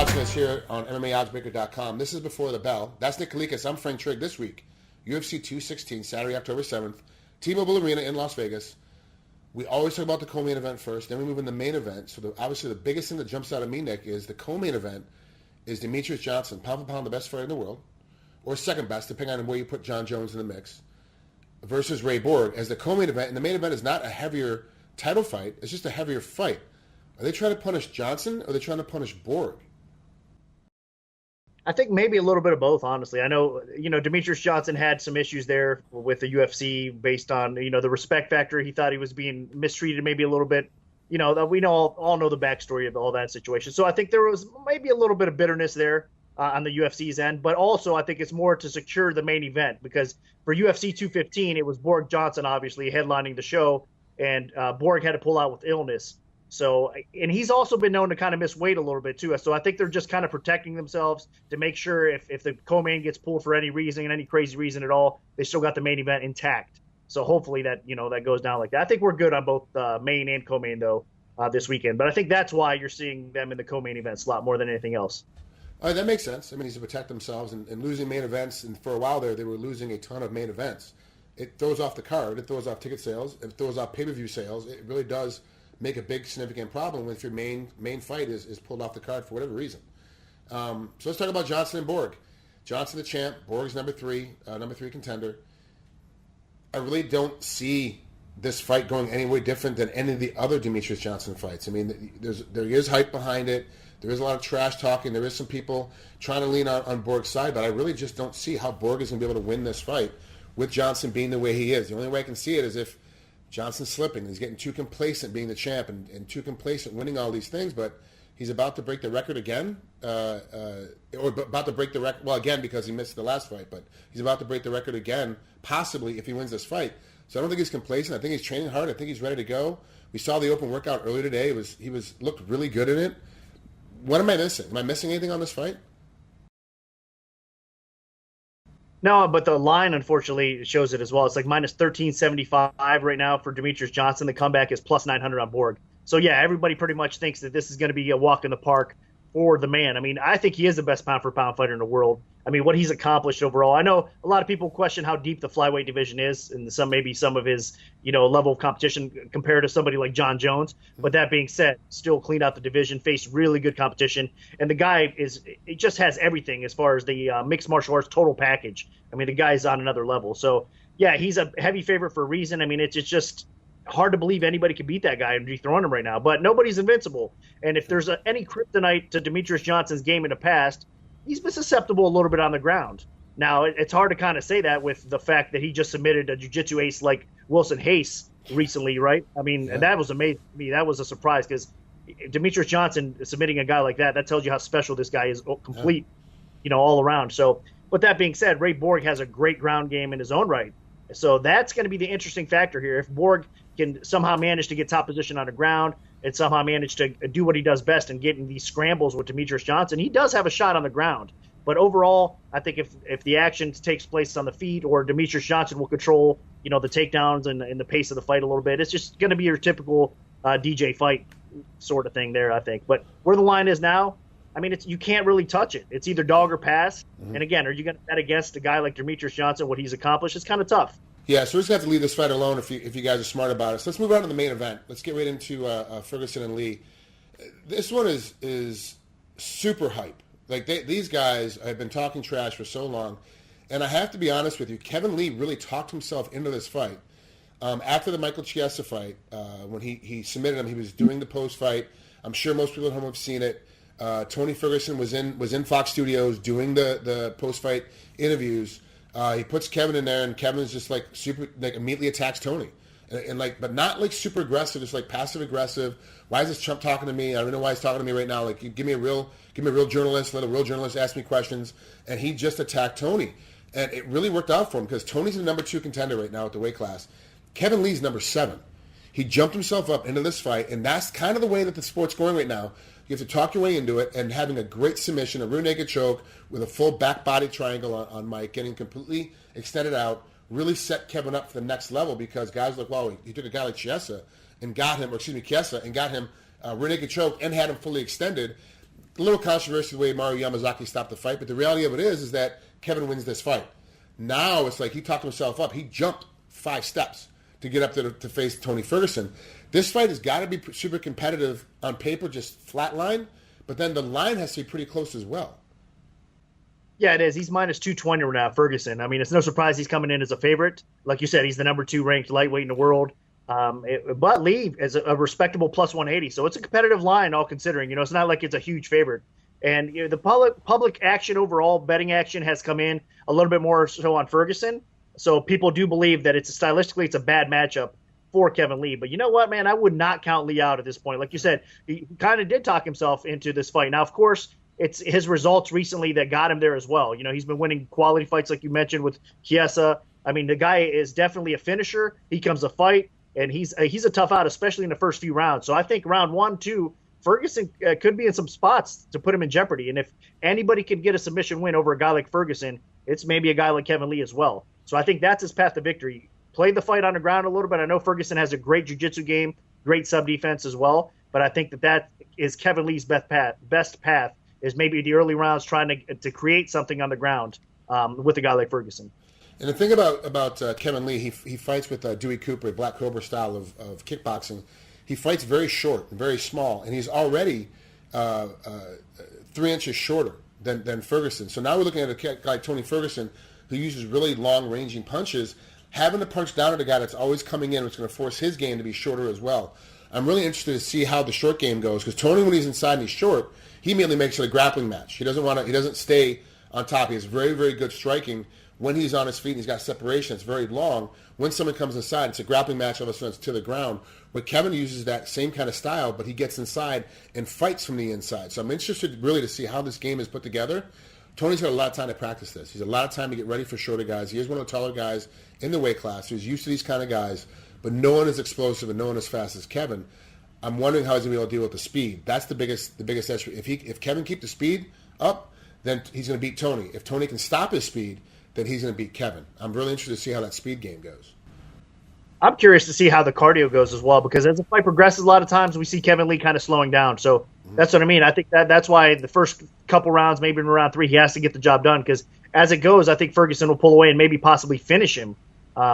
watching us here on MMAoddsmaker.com. This is Before the Bell. That's Nick Kalikas. I'm Frank Trigg. This week, UFC 216, Saturday, October 7th, T-Mobile Arena in Las Vegas. We always talk about the co-main event first, then we move in the main event. So obviously the biggest thing that jumps out at me, Nick, is the co-main event is Demetrious Johnson, pound for pound the best fighter in the world, or second best, depending on where you put John Jones in the mix, versus Ray Borg as the co-main event. And the main event is not a heavier title fight. It's just a heavier fight. Are they trying to punish Johnson, or are they trying to punish Borg? I think maybe a little bit of both, honestly. I know, Demetrious Johnson had some issues there with the UFC based on, the respect factor. He thought he was being mistreated maybe a little bit. We all know the backstory of all that situation. So I think there was maybe a little bit of bitterness there on the UFC's end. But also I think it's more to secure the main event, because for UFC 215, it was Borg Johnson, obviously, headlining the show. And Borg had to pull out with illness. So, and he's also been known to kind of miss weight a little bit too. So I think they're just kind of protecting themselves to make sure if the co-main gets pulled for any reason, any crazy reason at all, they still got the main event intact. So hopefully that goes down like that. I think we're good on both main and co-main though this weekend. But I think that's why you're seeing them in the co-main event slot more than anything else. All right, that makes sense. I mean, he's to protect themselves and losing main events. And for a while there, they were losing a ton of main events. It throws off the card. It throws off ticket sales. It throws off pay-per-view sales. It really does make a big significant problem if your main fight is pulled off the card for whatever reason. So let's talk about Johnson and Borg. Johnson the champ, Borg's number three contender. I really don't see this fight going any way different than any of the other Demetrious Johnson fights. I mean, there is hype behind it. There is a lot of trash talking. There is some people trying to lean on Borg's side, but I really just don't see how Borg is going to be able to win this fight with Johnson being the way he is. The only way I can see it is if Johnson's slipping. He's getting too complacent being the champ and too complacent winning all these things, but he's about to break the record again, or about to break the record, well, again, because he missed the last fight, but he's about to break the record again, possibly, if he wins this fight. So I don't think he's complacent. I think he's training hard. I think he's ready to go. We saw the open workout earlier today. He looked really good in it. What am I missing? Am I missing anything on this fight? No, but the line, unfortunately, shows it as well. It's like minus 1375 right now for Demetrious Johnson. The comeback is plus 900 on Borg. So, yeah, everybody pretty much thinks that this is going to be a walk in the park for the man. I mean, I think he is the best pound-for-pound fighter in the world. I mean, what he's accomplished overall. I know a lot of people question how deep the flyweight division is and maybe some of his, level of competition compared to somebody like John Jones. But that being said, still cleaned out the division, faced really good competition. And the guy he just has everything as far as the mixed martial arts total package. I mean, the guy's on another level. So, yeah, he's a heavy favorite for a reason. I mean, it's just hard to believe anybody could beat that guy and dethrone him right now. But nobody's invincible. And if there's any kryptonite to Demetrious Johnson's game in the past, he's been susceptible a little bit on the ground. Now, it's hard to kind of say that with the fact that he just submitted a jiu-jitsu ace like Wilson Hayes recently, right? I mean, and that was amazing to me. That was a surprise because Demetrious Johnson submitting a guy like that tells you how special this guy is, complete, all around. So, but that being said, Ray Borg has a great ground game in his own right. So that's going to be the interesting factor here. If Borg can somehow manage to get top position on the ground and somehow manage to do what he does best and get in these scrambles with Demetrious Johnson, he does have a shot on the ground. But overall, I think if the action takes place on the feet or Demetrious Johnson will control, the takedowns and the pace of the fight a little bit, it's just going to be your typical DJ fight sort of thing there, I think. But where the line is now, I mean, you can't really touch it. It's either dog or pass. Mm-hmm. And again, are you going to bet against a guy like Demetrious Johnson, what he's accomplished? It's kind of tough. Yeah, so we're just going to have to leave this fight alone if you guys are smart about it. So let's move on to the main event. Let's get right into Ferguson and Lee. This one is super hype. Like, these guys have been talking trash for so long. And I have to be honest with you, Kevin Lee really talked himself into this fight. After the Michael Chiesa fight, when he submitted him, he was doing the post-fight. I'm sure most people at home have seen it. Tony Ferguson was in Fox Studios doing the post-fight interviews. He puts Kevin in there, and Kevin's just immediately attacks Tony, and but not like super aggressive, just like passive aggressive. Why is this chump talking to me? I don't know why he's talking to me right now. Like, give me a real journalist. Let a real journalist ask me questions. And he just attacked Tony, and it really worked out for him because Tony's the number 2 contender right now at the weight class. Kevin Lee's number 7. He jumped himself up into this fight, and that's kind of the way that the sport's going right now. You have to talk your way into it, and having a great submission, a rear naked choke with a full back body triangle on Mike, getting completely extended out, really set Kevin up for the next level because guys like, wow, he took a guy like Chiesa and got him, Chiesa, and got him rear naked choke and had him fully extended. a little controversial the way Mario Yamazaki stopped the fight, but the reality of it is that Kevin wins this fight. Now it's like he talked himself up. He jumped 5 steps to get up to face Tony Ferguson. This fight has got to be super competitive on paper, just flat line, but then the line has to be pretty close as well. Yeah, it is. He's minus 220 right now, Ferguson. I mean, it's no surprise he's coming in as a favorite. Like you said, he's the number 2 ranked lightweight in the world. But Lee is a respectable plus 180. So it's a competitive line, all considering. It's not like it's a huge favorite. And the public action overall, betting action has come in a little bit more so on Ferguson. So people do believe that stylistically it's a bad matchup for Kevin Lee. But you know what, man? I would not count Lee out at this point. Like you said, he kind of did talk himself into this fight. Now, of course, it's his results recently that got him there as well. He's been winning quality fights like you mentioned with Chiesa. I mean, the guy is definitely a finisher. He comes to fight, and he's a tough out, especially in the first few rounds. So I think round 1, 2, Ferguson could be in some spots to put him in jeopardy. And if anybody can get a submission win over a guy like Ferguson, it's maybe a guy like Kevin Lee as well. So I think that's his path to victory. Play the fight on the ground a little bit. I know Ferguson has a great jiu-jitsu game, great sub-defense as well, but I think that is Kevin Lee's best path is maybe the early rounds trying to create something on the ground with a guy like Ferguson. And the thing about Kevin Lee, he fights with Dewey Cooper, a Black Cobra style of kickboxing. He fights very short and very small, and he's already 3 inches shorter than Ferguson. So now we're looking at a guy like Tony Ferguson who uses really long-ranging punches. Having to punch down at a guy that's always coming in, which is going to force his game to be shorter as well. I'm really interested to see how the short game goes, because Tony, when he's inside and he's short, he immediately makes it a grappling match. He doesn't stay on top. He has very, very good striking. When he's on his feet and he's got separation, it's very long. When someone comes inside, it's a grappling match, all of a sudden it's to the ground. But Kevin uses that same kind of style, but he gets inside and fights from the inside. So I'm interested really to see how this game is put together. Tony's got a lot of time to practice this. He's a lot of time to get ready for shorter guys. He is one of the taller guys in the weight class. He's used to these kind of guys, but no one is explosive and no one as fast as Kevin. I'm wondering how he's going to be able to deal with the speed. That's the biggest issue. If Kevin keeps the speed up, then he's going to beat Tony. If Tony can stop his speed, then he's going to beat Kevin. I'm really interested to see how that speed game goes. I'm curious to see how the cardio goes as well, because as the fight progresses, a lot of times we see Kevin Lee kind of slowing down. So that's what I mean. I think that's why the first couple rounds, maybe in round 3, he has to get the job done, because as it goes, I think Ferguson will pull away and maybe possibly finish him.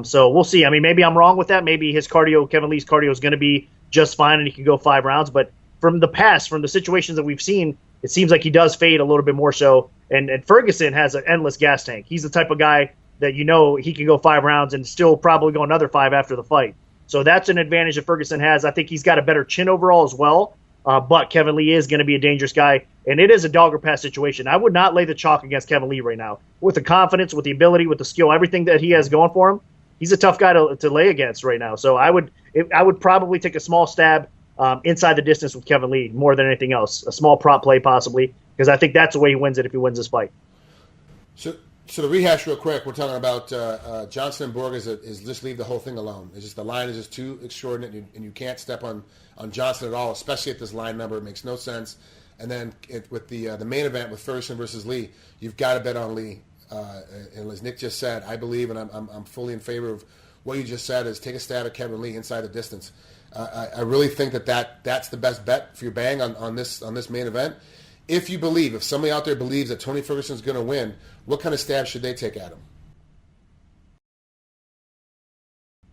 So we'll see. I mean, maybe I'm wrong with that. Maybe Kevin Lee's cardio is going to be just fine and he can go 5 rounds. But from the past, from the situations that we've seen, it seems like he does fade a little bit more so. And Ferguson has an endless gas tank. He's the type of guy that he can go 5 rounds and still probably go another 5 after the fight. So that's an advantage that Ferguson has. I think he's got a better chin overall as well. But Kevin Lee is going to be a dangerous guy, and it is a dog or pass situation. I would not lay the chalk against Kevin Lee right now. With the confidence, with the ability, with the skill, everything that he has going for him, he's a tough guy to lay against right now. So I would probably take a small stab inside the distance with Kevin Lee more than anything else. A small prop play possibly, because I think that's the way he wins it if he wins this fight. So to rehash real quick, we're talking about Johnson and Borg is just leave the whole thing alone. It's just the line is just too extraordinary, and you can't step on Johnson at all, especially at this line number. It makes no sense. And then with the main event with Ferguson versus Lee, you've got to bet on Lee. And as Nick just said, I believe, and I'm fully in favor of what you just said, is take a stab at Kevin Lee inside the distance. I really think that's the best bet for your bang on this main event. If somebody out there believes that Tony Ferguson's going to win, what kind of stab should they take at him?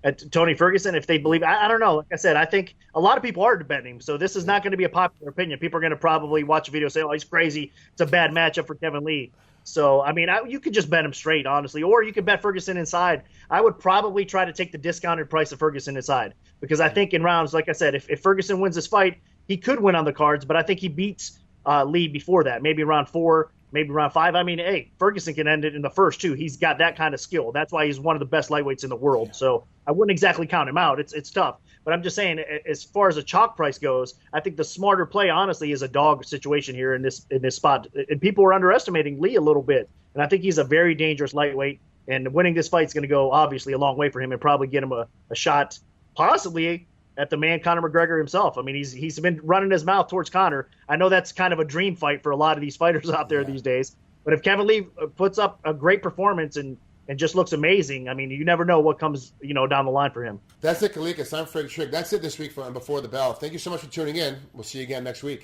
At Tony Ferguson, if they believe, I don't know. Like I said, I think a lot of people are betting him, so this is not going to be a popular opinion. People are going to probably watch a video and say, "Oh, he's crazy. It's a bad matchup for Kevin Lee." So, I mean, you could just bet him straight, honestly, or you could bet Ferguson inside. I would probably try to take the discounted price of Ferguson inside, because I think in rounds, like I said, if Ferguson wins this fight, he could win on the cards, but I think he beats Lee before that, maybe round 4, maybe round 5. I mean, hey, Ferguson can end it in the first 2. He's got that kind of skill. That's why he's one of the best lightweights in the world. So I wouldn't exactly count him out. It's tough. But I'm just saying, as far as the chalk price goes, I think the smarter play, honestly, is a dog situation here in this spot. And people are underestimating Lee a little bit. And I think he's a very dangerous lightweight. And winning this fight is going to go, obviously, a long way for him and probably get him a shot, possibly, at the man Conor McGregor himself. I mean, he's been running his mouth towards Conor. I know that's kind of a dream fight for a lot of these fighters out there these days. But if Kevin Lee puts up a great performance and just looks amazing, I mean, you never know what comes down the line for him. That's Nick Kalikas. I'm Trigg. That's it this week for Before the Bell. Thank you so much for tuning in. We'll see you again next week.